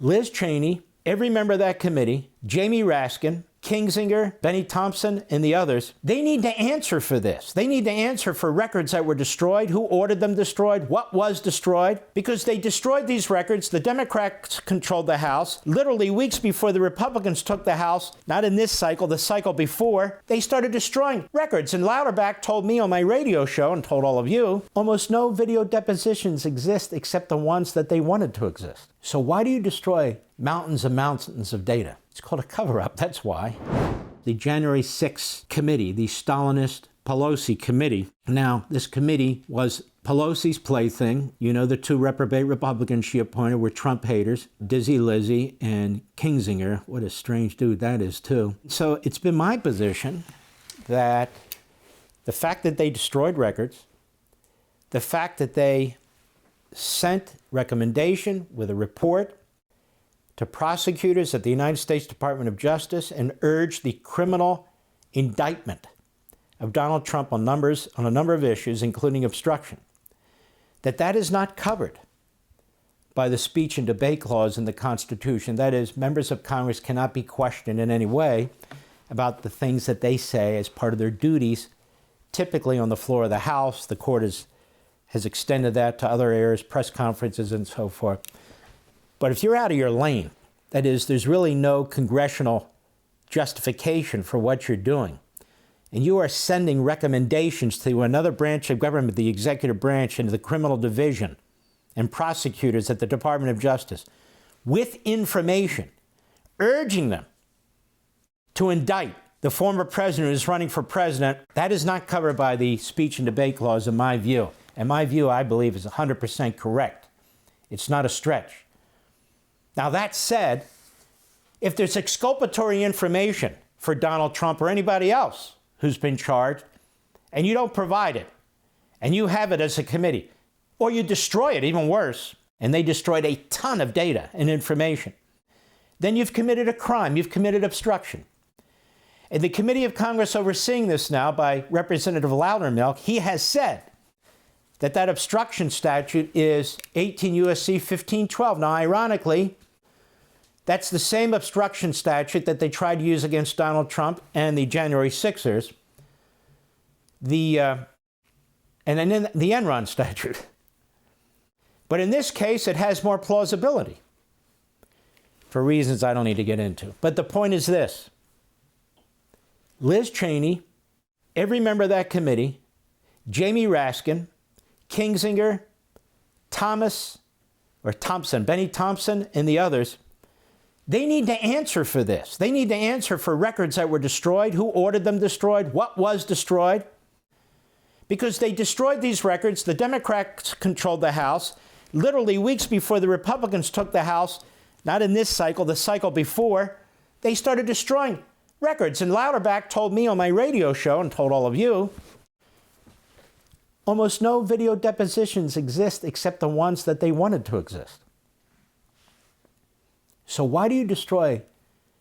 Liz Cheney, every member of that committee, Jamie Raskin, Kinzinger, Bennie Thompson, and the others, they need to answer for this. They need to answer for records that were destroyed, who ordered them destroyed, what was destroyed, because they destroyed these records. The Democrats controlled the House. Literally weeks before the Republicans took the House, not in this cycle, the cycle before, they started destroying records. And Louderback told me on my radio show, and told all of you, almost no video depositions exist except the ones that they wanted to exist. So why do you destroy mountains and mountains of data? It's called a cover-up, that's why. The January 6th committee, the Stalinist Pelosi committee. Now, this committee was Pelosi's plaything. You know, the two reprobate Republicans she appointed were Trump haters, Dizzy Lizzy and Kinzinger. What a strange dude that is, too. So it's been my position that the fact that they destroyed records, the fact that they sent recommendation with a report to prosecutors at the United States Department of Justice and urged the criminal indictment of Donald Trump on a number of issues, including obstruction, that is not covered by the speech and debate clause in the Constitution. That is, members of Congress cannot be questioned in any way about the things that they say as part of their duties, typically on the floor of the House. The court has extended that to other areas, press conferences and so forth. But if you're out of your lane, that is, there's really no congressional justification for what you're doing, and you are sending recommendations to another branch of government, the executive branch, and the criminal division and prosecutors at the Department of Justice with information, urging them to indict the former president who's running for president, that is not covered by the speech and debate clause in my view. And my view, I believe, is 100% correct. It's not a stretch. Now, that said, if there's exculpatory information for Donald Trump or anybody else who's been charged, and you don't provide it, and you have it as a committee, or you destroy it, even worse, and they destroyed a ton of data and information, then you've committed a crime. You've committed obstruction. And the Committee of Congress overseeing this now by Representative Loudermilk, he has said that obstruction statute is 18 U.S.C. 1512. Now, ironically, that's the same obstruction statute that they tried to use against Donald Trump and the January 6ers, and then the Enron statute. But in this case, it has more plausibility for reasons I don't need to get into. But the point is this. Liz Cheney, every member of that committee, Jamie Raskin, Kinzinger, Thompson, Bennie Thompson, and the others, they need to answer for this. They need to answer for records that were destroyed, who ordered them destroyed, what was destroyed. Because they destroyed these records. The Democrats controlled the House. Literally weeks before the Republicans took the House, not in this cycle, the cycle before, they started destroying records. And Louderback told me on my radio show, and told all of you, almost no video depositions exist except the ones that they wanted to exist. So why do you destroy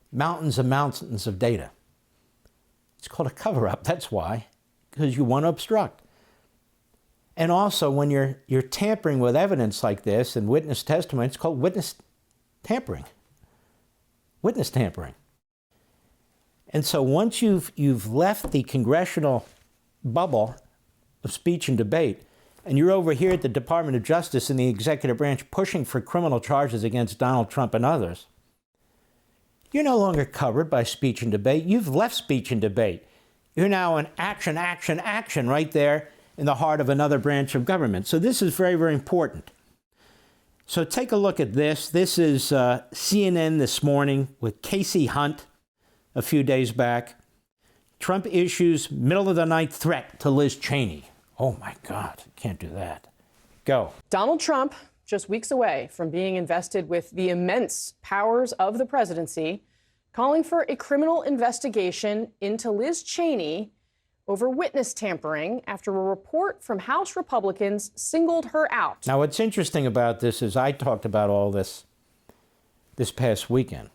mountains and mountains of data? It's called a cover-up, that's why, because you want to obstruct. And also, when you're tampering with evidence like this and witness testimony, it's called witness tampering. Witness tampering. And so once you've left the congressional bubble of speech and debate, and you're over here at the Department of Justice in the executive branch pushing for criminal charges against Donald Trump and others, you're no longer covered by speech and debate. You've left speech and debate. You're now in action, action, action right there in the heart of another branch of government. So this is very, very important. So take a look at this. This is CNN this morning with Casey Hunt a few days back. Trump issues middle of the night threat to Liz Cheney. Oh my God, can't do that. Go. Donald Trump, just weeks away from being invested with the immense powers of the presidency, calling for a criminal investigation into Liz Cheney over witness tampering after a report from House Republicans singled her out. Now, what's interesting about this is I talked about all this past weekend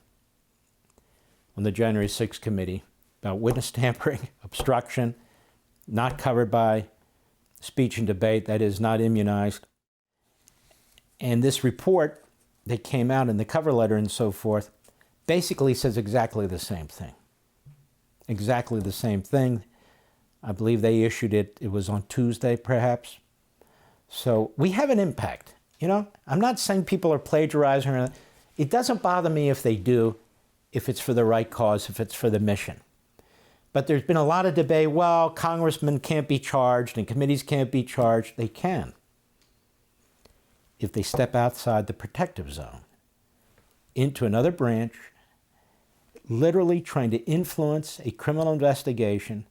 on the January 6th committee about witness tampering, obstruction, not covered by speech and debate, that is, not immunized. And this report that came out in the cover letter and so forth basically says exactly the same thing. Exactly the same thing. I believe they issued it, it was on Tuesday perhaps. So we have an impact. You know, I'm not saying people are plagiarizing. It doesn't bother me if they do, if it's for the right cause, if it's for the mission. But there's been a lot of debate, well, congressmen can't be charged and committees can't be charged. They can, if they step outside the protective zone into another branch, literally trying to influence a criminal investigation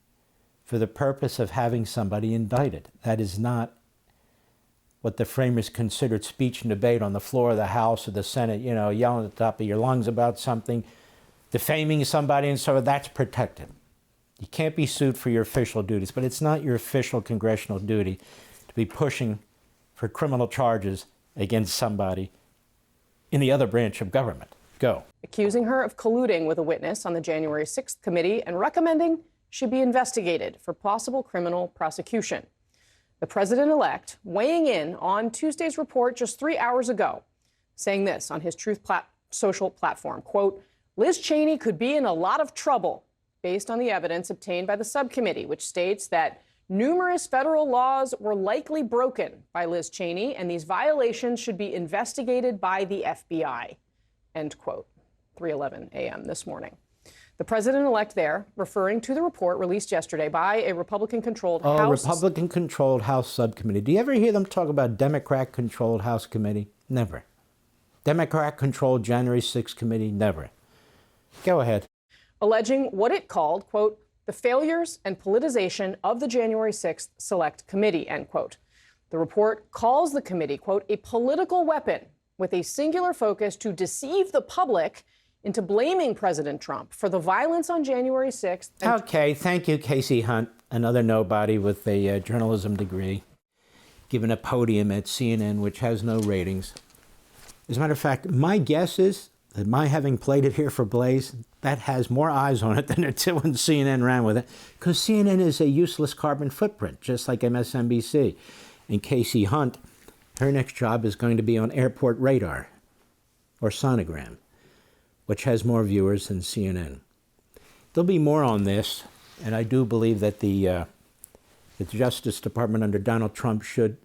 for the purpose of having somebody indicted. That is not what the framers considered speech and debate on the floor of the House or the Senate, you know, yelling at the top of your lungs about something, defaming somebody, and so that's protected. You can't be sued for your official duties, but it's not your official congressional duty to be pushing for criminal charges against somebody in the other branch of government. Go. Accusing her of colluding with a witness on the January 6th committee and recommending she be investigated for possible criminal prosecution. The president-elect weighing in on Tuesday's report just 3 hours ago, saying this on his Truth social platform, quote, Liz Cheney could be in a lot of trouble based on the evidence obtained by the subcommittee, which states that numerous federal laws were likely broken by Liz Cheney, and these violations should be investigated by the FBI, end quote, 3:11 a.m. this morning. The president-elect there, referring to the report released yesterday by a Republican-controlled House. Republican-controlled House subcommittee. Do you ever hear them talk about Democrat-controlled House committee? Never. Democrat-controlled January 6th committee? Never. Go ahead. Alleging what it called, quote, the failures and politicization of the January 6th Select Committee, end quote. The report calls the committee, quote, a political weapon with a singular focus to deceive the public into blaming President Trump for the violence on January 6th. Okay, thank you, Casey Hunt, another nobody with a journalism degree, given a podium at CNN, which has no ratings. As a matter of fact, my guess is that my having played it here for Blaze, that has more eyes on it than it did when CNN ran with it, because CNN is a useless carbon footprint, just like MSNBC. And Casey Hunt, her next job is going to be on airport radar or sonogram, which has more viewers than CNN. There'll be more on this, and I do believe that the Justice Department under Donald Trump should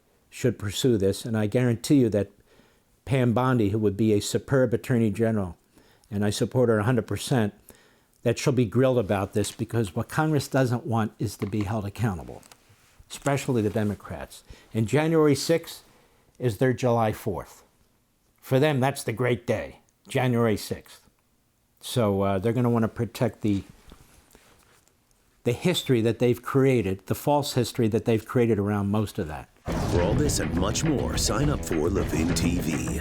pursue this, and I guarantee you that Pam Bondi, who would be a superb attorney general, and I support her 100%, that she'll be grilled about this, because what Congress doesn't want is to be held accountable, especially the Democrats. And January 6th is their July 4th. For them, that's the great day, January 6th. So they're going to want to protect the history that they've created, the false history that they've created around most of that. For all this and much more, sign up for Levin TV.